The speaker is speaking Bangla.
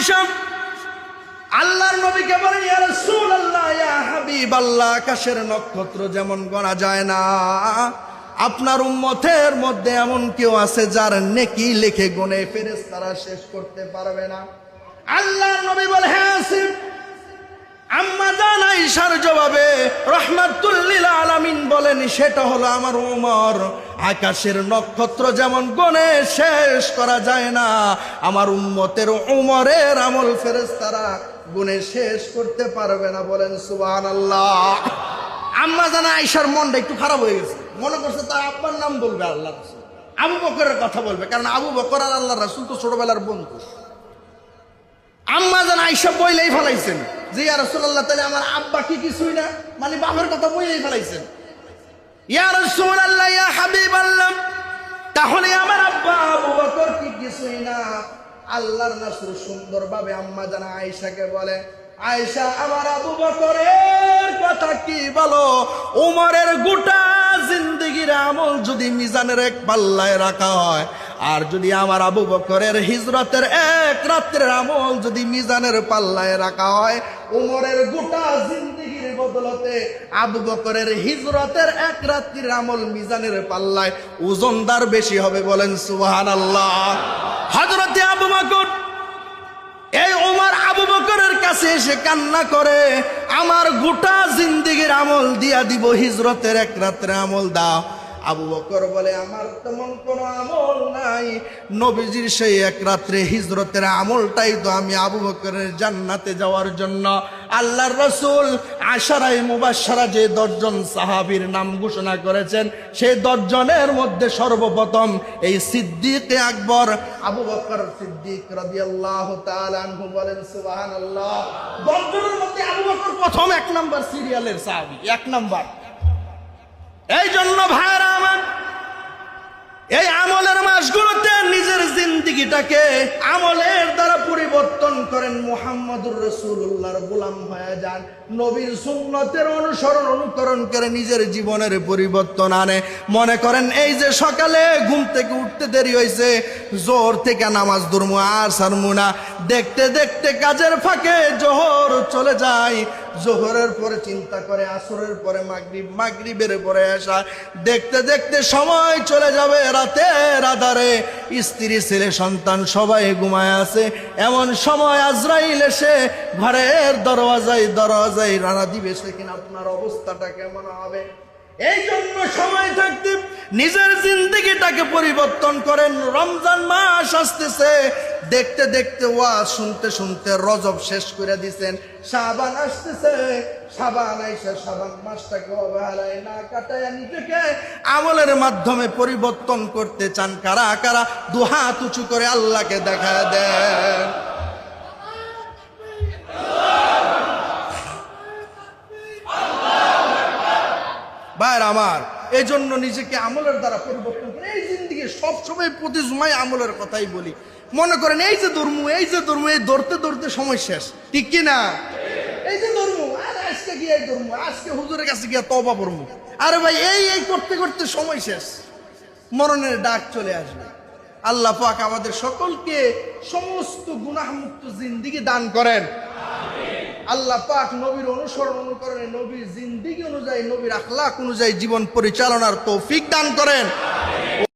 আয়েশা আল্লাহর নবীকে বলেন, ইয়া রাসূলুল্লাহ, ইয়া হাবিবাল্লাহ, আকাশের নক্ষত্র যেমন গণা যায় না, আপনার উম্মতের মধ্যে এমন কেউ আছে যার নেকি লিখে গুনে ফেরেশতারা শেষ করতে পারবে না? আল্লাহর নবী বলে, হ্যাঁ আছে। আম্মা জান আয়েশার জবাবে রাহমাতুল লিল আলামিন বলেন, সেটা হলো আমার উমর। আকাশের নক্ষত্র যেমন গুনে শেষ করা যায় না, আমার উম্মতের উমরের আমল ফেরেশতারা গুনে শেষ করতে পারবে না। বলেন সুবহানাল্লাহ। আম্মা জান আয়েশার মনটা একটু খারাপ হয়ে গেছে, মনে করছে তার আব্বার নাম বলবে, আল্লাহ রাসূল আবু বকরের কথা বলবে, কারণ আবু বকর আর আল্লাহ রাসূল তো ছোটবেলার বন্ধু। আম্মা জান আয়েশা বইলেই ফেলাইছেন যে, ইয়া রাসূলুল্লাহ, তাহলে আমার আব্বা কি কিছুই না, মানে বাপের কথা বইলেই ফেলাইছেন। ইয়া রাসূলুল্লাহ, ইয়া হাবিবাল্লাহ, তাহলে আমার আব্বা আবু বকর কি কিছুই না? আল্লাহর রাসূল সুন্দরভাবে আম্মা জান আয়েশাকে বলে, আয়েশা, আমার আবু বকরের কথা কি বলো? উমরের গোটা জিন্দেগির আমল যদি মিজানের এক পাল্লায় রাখা হয়, আর যদি আমার আবু বকরের হিজরতের এক রাত্রের আমল যদি মিজানের পাল্লায় রাখা হয়, উমরের গোটা জিন্দেগির বদলতে আবু বকরের হিজরতের এক রাত্রির আমল মিজানের পাল্লায় ওজনদার বেশি হবে। বলেন সুবহানাল্লাহ। হযরতে আবু বকর, এই ওমর আবু বকরের কাছে এসে কান্না করে, আমার গোটা জিন্দেগির আমল দিয়া দিব, হিজরতের এক রাত্রে আমল দাও। আবু বকর বলে, আমার তেমন কোনো আমল নাই, নবীজির সেই এক রাত্রে হিজরতের আমলটাই তো আমি আবু বকরের জান্নাতে যাওয়ার জন্য। আল্লাহর রাসূল আশারায়ে মুবাশশারা যে 10 জন সাহাবীর নাম ঘোষণা করেছেন, সেই 10 জনের মধ্যে সর্বপ্রথম এই সিদ্দিক আকবর আবু বকর সিদ্দিক রাদিয়াল্লাহু তাআলা আনহু। বলেন সুবহানাল্লাহ। 10 জনের মধ্যে আবু বকর প্রথম 1 নাম্বার সিরিয়ালের সাহাবী, 1 নাম্বার। এই জন্য ভাইরা আমার, এই আমলের মাসগুলোতে নিজের জিন্দেগিটাকে আমলের দ্বারা পরিবর্তন করেন, মুহাম্মদুর রাসূলুল্লাহর গোলাম হয়ে যান, নবীর সুন্নতের অনুকরণ করে নিজের জীবনের পরিবর্তন আনে। মনে করেন এই যে সকালে ঘুম থেকে উঠতে দেরি হয়েছে, জোহর থেকে নামাজ ধর্ম আর সারমু না, দেখতে দেখতে কাজের ফাঁকে জোহর চলে যায়, জোহরের পরে চিন্তা করে আসরের পরে মাগরিব, মাগরিবের পরে এশা, দেখতে দেখতে সময় চলে যাবে রাতের আধারে, স্ত্রী ছেলে সন্তান সবাই ঘুমায় আছে, এমন সময় আজরাইল এসে ঘরের দরওয়াজায় রানা দিবে, সেদিন আপনার অবস্থাটা কেমন হবে? এই জন্য সময় থাকতে নিজের জিন্দেগিটাকে পরিবর্তন করেন। রমজান মাস আসতেছে, দেখতে দেখতে ওয়াজ শুনতে শুনতে রজব শেষ করে দিছেন, শাবান আসতেছে, শাবান আইসা শাবান মাসটাকে অবহেলায় না কাটায় নিজেকে আমলের মাধ্যমে পরিবর্তন করতে চান? কারা কারা দুহাত উঁচু করে আল্লাহকে দেখা দেন? ভাইরা আমার, এই জন্য নিজেকে আমলের দ্বারা পরিবর্তন করে এই জিন্দেগি সবসময় প্রতি জুমায় আমলের কথাই বলি। মনে করেন এই যে ধর্ম, এই ধরতে ধরতে সময় শেষ, ঠিক কি না? এই যে ধর্ম, আর আজকে গিয়ে এই ধর্ম, আজকে হুজুরের কাছে গিয়ে তওবা করবো, আরে ভাই এই করতে করতে সময় শেষ, মরণের ডাক চলে আসবে। আল্লাহ পাক আমাদের সকলকে সমস্ত গুনাহমুক্ত জিন্দেগি দান করেন। আল্লাহ পাক নবীর অনুকরণে, নবীর জিন্দেগি অনুযায়ী, নবীর আখলাক অনুযায়ী জীবন পরিচালনার তৌফিক দান করেন।